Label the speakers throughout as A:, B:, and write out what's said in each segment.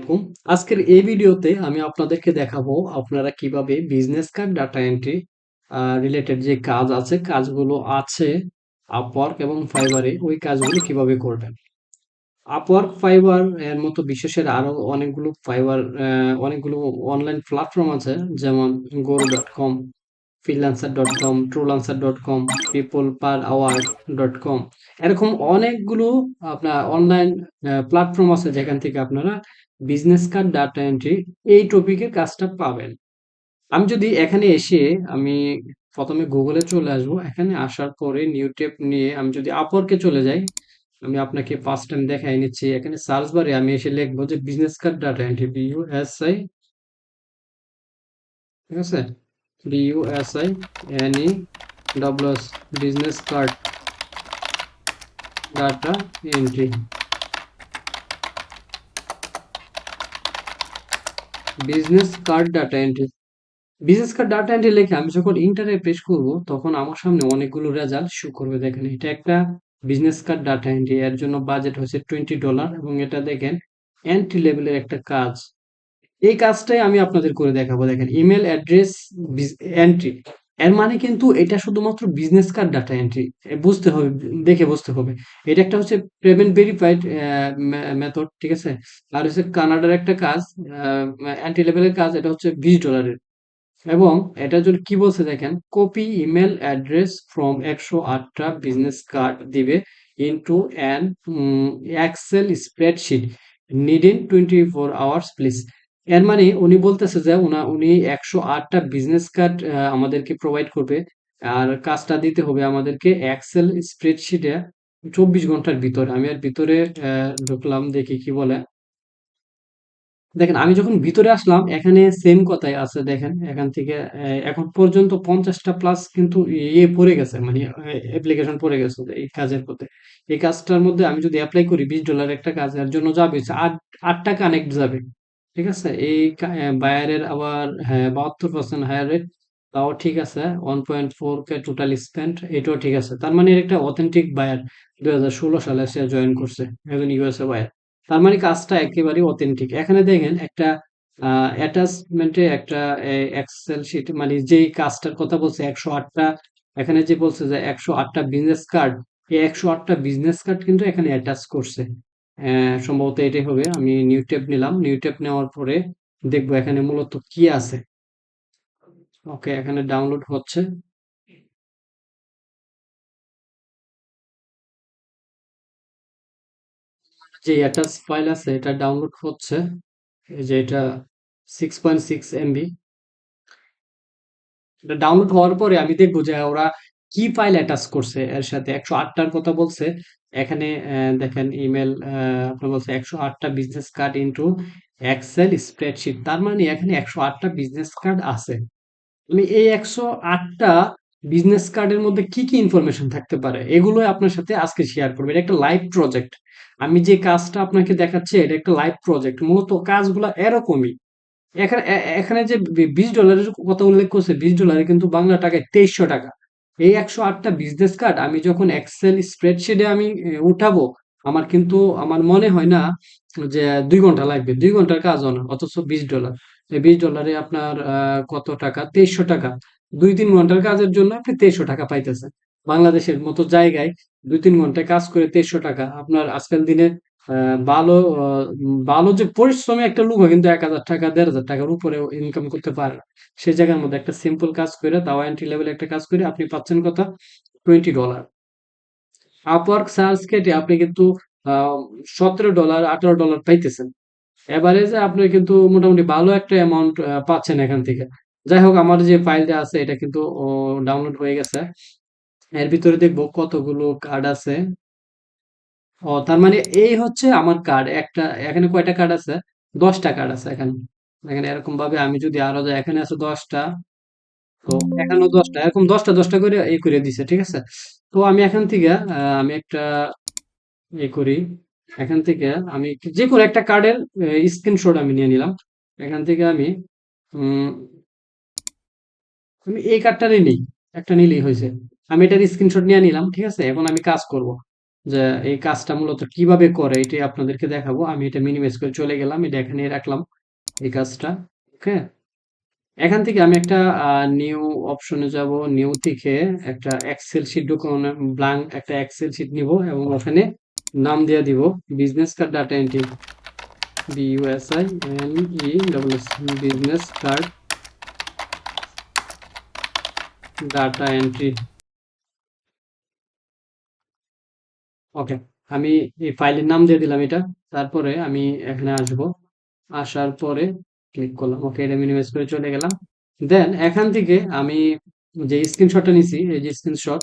A: আলাইকুম। আজকের এই ভিডিওতে আমি আপনাদেরকে দেখাবো আপনারা কিভাবে business card data entry related যে কাজ আছে কাজগুলো আছে আপওয়ার্ক এবং ফাইবারে ওই কাজগুলো কিভাবে করবেন। আপওয়ার্ক ফাইবার এর মতো বিশেষের আরো অনেকগুলো অনলাইন প্ল্যাটফর্ম আছে, যেমন গরু.কম, ফ্রিল্যান্সার.কম, ট্রুলান্সার.কম, পিপল পার আওয়ার.কম। এরকম অনেকগুলো আপনার অনলাইন প্ল্যাটফর্ম আছে যেখান থেকে আপনারা বিজনেস কার্ড ডাটা এন্ট্রি এই টপিকের কাজটা পাবেন। আমি যদি এখানে এসে আমি প্রথমে গুগলে চলে আসবো, এখানে আসার পরে নিউ ট্যাব নিয়ে আমি যদি আপওয়ার্কে চলে যাই, আমি আপনাকে ফার্স্ট টাইম দেখাই নিচ্ছি। এখানে সার্চ বারে আমি এসে লিখবো যে business card data entry, B U S I, ঠিক আছে, B U S I N E business card data entry, business card data entry. Business card data entry লিখে আমি যখন ইন্টারে পেশ করব, তখন আমার সামনে অনেকগুলো রেজাল্ট শো করবে। দেখেন, এটা একটা বিজনেস কার্ড ডাটা এন্ট্রি, এর জন্য বাজেট হচ্ছে $20 এবং এটা দেখেন এন্ট্রি লেভেলের একটা কাজ। এই কাজটাই আমি আপনাদের করে দেখাবো। দেখেন, ইমেল অ্যাড্রেস এন্ট্রি, এর মানে কিন্তু এটা শুধুমাত্র বিজনেস কার্ড ডাটা এন্ট্রি বুঝতে হবে, দেখে বুঝতে হবে। এটা একটা হচ্ছে পেমেন্ট ভেরিফাইড মেথড, ঠিক আছে। আর হচ্ছে কানাডার একটা কাজ, এন্ট্রি লেভেলের কাজ, এটা হচ্ছে $20। এবং এটা যদি কি বলছে দেখেন, কপি ইমেল অ্যাড্রেস ফ্রম 108টা বিজনেস কার্ড দিবে into an Excel spreadsheet need in 24 hours please. এর মানে উনি বলতেছে যে উনি 108টা বিজনেস কার্ড আমাদেরকে প্রোভাইড করবে, আর কাজটা দিতে হবে আমাদেরকে এক্সেল স্প্রেডশিটে 24 ঘন্টার ভিতরে। আমি আর ভিতরে ঢুকলাম, দেখি কি বলে। দেখেন, আমি যখন ভিতরে আসলাম এখানে সেম কথাই আছে। দেখেন, এখান থেকে এখন পর্যন্ত 50টা প্লাস কিন্তু ইয়ে পড়ে গেছে, মানে অ্যাপ্লিকেশন পড়ে গেছে এই কাজের প্রতি। এই কাজটার মধ্যে আমি যদি অ্যাপ্লাই করি, $20 একটা কাজের জন্য যাবে হচ্ছে আটটা কানেক্ট যাবে, ঠিক আছে। এই বায়ারের আবার হ্যাঁ 72% হায়ার রেট, তাও ঠিক আছে। 1.4K টোটাল স্পেন্ড, এটাও ঠিক আছে। তার মানে এর একটা অথেন্টিক বায়ার, 2016 সালে সে জয়েন করছে, একজন ইউএসএ বায়ার। তার মানে কাজটা একেবারেই অথেন্টিক। এখানে দেখেন একটা অ্যাটাচমেন্টে একটা এক্সেল শিট, মানে যেই কাজটার কথা বলছে 108টা, এখানে যে বলছে যে 108টা বিজনেস কার্ড, এই 108টা বিজনেস কার্ড কিন্তু এখানে অ্যাটাচ করছে। সম্ভবত এটাই হবে। আমি নিউ ট্যাব নিলাম, নিউ ট্যাব নেওয়ার পরে দেখবো এখানে মূলত কি আছে। ওকে, এখানে ডাউনলোড হচ্ছে। যে অ্যাটাচ ফাইল আছে এটা ডাউনলোড হচ্ছে। এই যে এটা 6.6 MB। এটা ডাউনলোড হওয়ার পরে আমি দেখবো যে ওরা কি ফাইল অ্যাটাচ করছে এর সাথে। 108টার কথা বলছে এখানে। দেখেন, ইমেল আপনার বলছে 108টা business card into Excel spreadsheet, তার মানে এখানে 108টা বিজনেস কার্ড আছে। মানে এই 108টা বিজনেস কার্ডের মধ্যে কি কি ইনফরমেশন থাকতে পারে, এগুলোই আপনার সাথে আজকে শেয়ার করবো। এটা একটা লাইভ প্রজেক্ট। আমি যে কাজটা আপনাকে দেখাচ্ছি এটা একটা লাইভ প্রজেক্ট, মূলত কাজগুলো এরকমই। এখানে যে $20 কথা উল্লেখ করছে, $20 কিন্তু বাংলা টাকায় 2300 টাকা। এই 108টা বিজনেস কার্ড আমি যখন এক্সেল স্প্রেডশিটে আমি উঠাবো, আমার মনে হয় না যে 2 ঘন্টা লাগবে। 2 ঘন্টার কাজও না, অথচ $20। এই $20 আপনার কত টাকা, 2300 টাকা। 2-3 ঘন্টার কাজের জন্য আপনি 2300 টাকা পাইতেছেন। বাংলাদেশের মতো জায়গায় 2-3 ঘন্টায় কাজ করে 2300 টাকা, আপনার আজকাল দিনে ভালো ভালো যে পরিশ্রমী একটা লোক কিন্তু 1000 টাকা 1500 টাকার উপরে ইনকাম করতে পারে না। সেই জায়গার মধ্যে একটা সিম্পল কাজ করে, তাও এন্ট্রি লেভেল একটা কাজ করে আপনি পাচ্ছেন কত, $20। আপওয়ার্ক সার্চ কেটে আপনি কিন্তু $17 $18 পাইতেছেন। এভারেজে আপনি কিন্তু মোটামুটি ভালো একটা অ্যামাউন্ট পাচ্ছেন এখান থেকে। যাই হোক, আমার যে ফাইলটা আছে এটা কিন্তু ডাউনলোড হয়ে গেছে। এর ভিতরে দেখবো কতগুলো কার্ড আছে। ও তার মানে এই হচ্ছে আমার কার্ড একটা। এখানে কয়টা কার্ড আছে, 10টা কার্ড আছে এখানে। এখানে এরকম ভাবে আমি যদি আরো যাই, এখানে আছে 10টা, তো এখানেও 10টা, এরকম 10টা করে এই করে দিছে, ঠিক আছে। তো আমি এখান থেকে আমি একটা এই করি। এখান থেকে আমি যে কোনো একটা কার্ডের স্ক্রিনশট আমি নিয়ে নিলাম। এখান থেকে উম, আমি এই কার্ডটারই নিই, একটা নিলেই হয়েছে। আমি এটার স্ক্রিনশট নিয়ে নিলাম, ঠিক আছে। এখন আমি কাজ করব। যে এই কাজটা মূলত কিভাবে করে এটাই আপনাদেরকে দেখাবো। আমি এটা মিনিমাইজ করে চলে গেলাম, এটা এখানে রাখলাম এই কাজটা। ওকে, এখান থেকে আমি একটা নিউ অপশনে যাব। নিউ থেকে একটা এক্সেল শিট ঢুকানো, ব্ল্যাঙ্ক একটা এক্সেল শিট নিব এবং ওখানে নাম দিয়ে দিব business card data entry, BUSINESS, business card data entry. Okay, আমি এই ফাইলের নাম দিয়ে দিলাম এটা। তারপরে আমি এখানে আসব, আসার পরে ক্লিক করলাম। ওকে, এটা মিনিমাইজ করে চলে গেলাম। দেন এখান থেকে আমি যে স্ক্রিনশটটা নিছি, এই যে স্ক্রিনশট,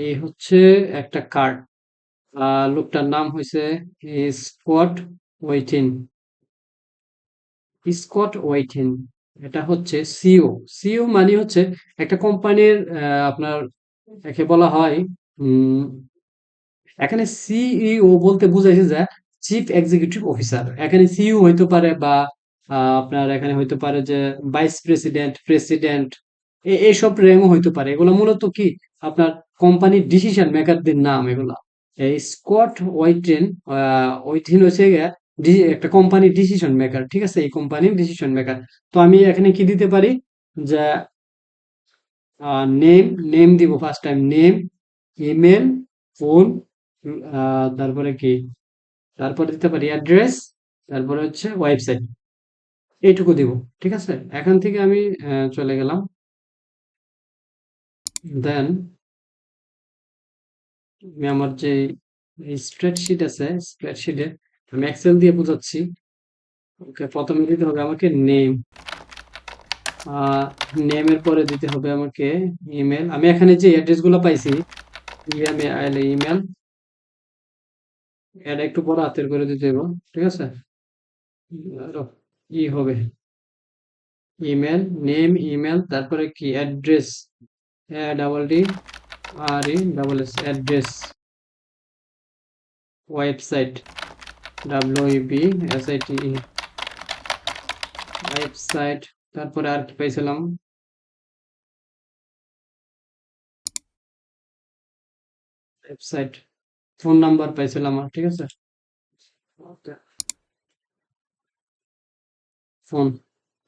A: এই হচ্ছে একটা কার্ড। লোকটার নাম হয়েছে স্কট ওয়েটিন। স্কট ওয়েটিন, এটা হচ্ছে সিও। সিও মানে হচ্ছে একটা কোম্পানির আপনার একে বলা হয়, উম, এখানে সিইও বলতে বুঝাইছে যে চিফ এক্সিকিউটিভ অফিসার। এখানে সিইও হইতে পারে বা আপনার এখানে হইতে পারে যে ভাইস প্রেসিডেন্ট, প্রেসিডেন্ট, এইসব র্যাঙ্কও হইতে পারে। এগুলো মূলত কি আপনার কোম্পানির ডিসিশন মেকারদের নাম এগুলা। এই স্কট ওয়াইটেন, ওইটিন হচ্ছে গিয়ে একটা কোম্পানির ডিসিশন মেকার, ঠিক আছে, এই কোম্পানির ডিসিশন মেকার। তো আমি এখানে কি দিতে পারি যে নেম, নেম দিব first time, name, email, phone, তারপরে কি, তারপরে দিতে পারি অ্যাড্রেস, তারপরে হচ্ছে ওয়েবসাইট, এইটুকু দিব। ঠিক আছে, এখান থেকে আমি চলে গেলাম। দেন আমি আমার যে স্প্রেডশিট আছে, স্প্রেডশিটে আমি এক্সেল দিয়ে বোঝাচ্ছি। ওকে, প্রথমে দিতে হবে আমাকে নেম, নেমের পরে দিতে হবে আমাকে ইমেল। আমি এখানে যে অ্যাড্রেস গুলো পাইছি, ইমেল, ইমেল, এটা একটু বড় হাতের করে দিতে হবে, ঠিক আছে। আরো ই হবে ইমেল, নেম, ইমেল, তারপরে কি address, double D R E double S, address, website, WEBSITE, website, তারপরে আর কি পাইছিলাম, ওয়েবসাইট, ফোন নাম্বার পাইছিলাম আর, ঠিক আছে। ওকে, ফোন,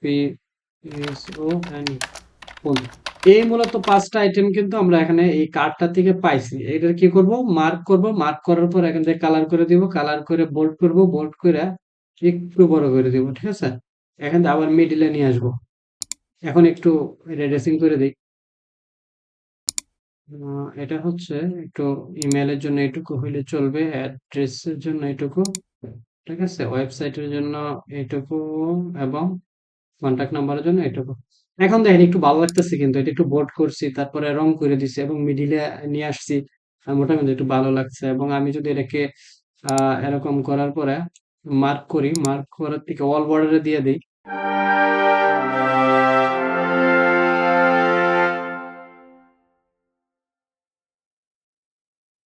A: PSON, ফোন। এই মূলত পাঁচটা আইটেম কিন্তু আমরা এখানে এই কার্ডটা থেকে পাইছি। এটার কি করব, মার্ক করব, মার্ক করার পর এখান থেকে কালার করে দিব, কালার করে বোল্ড করব, বোল্ড করে একটু বড় করে দিব, ঠিক আছে। এখান থেকে আবার মিডিলে নিয়ে আসবো। এখন একটু রেড্রেসিং করে দিই। এটা হচ্ছে একটু ইমেলের জন্য এটুকু হইলে চলবে, অ্যাড্রেসের জন্য এটুকু, ঠিক আছে, ওয়েবসাইটের জন্য এটুকু, এবং কন্ট্যাক্ট নাম্বারের জন্য এটুকু। এখন দেখেন একটু ভালো লাগতেছে, কিন্তু এটা একটু বোল্ড করছি, তারপরে রং করে দিছি এবং মিডিলে নিয়ে আসছি। মোটামুটি একটু ভালো লাগছে। এবং আমি যদি এটাকে এরকম করার পরে মার্ক করি, মার্ক করার থেকে অল বর্ডারে দিয়ে দিই,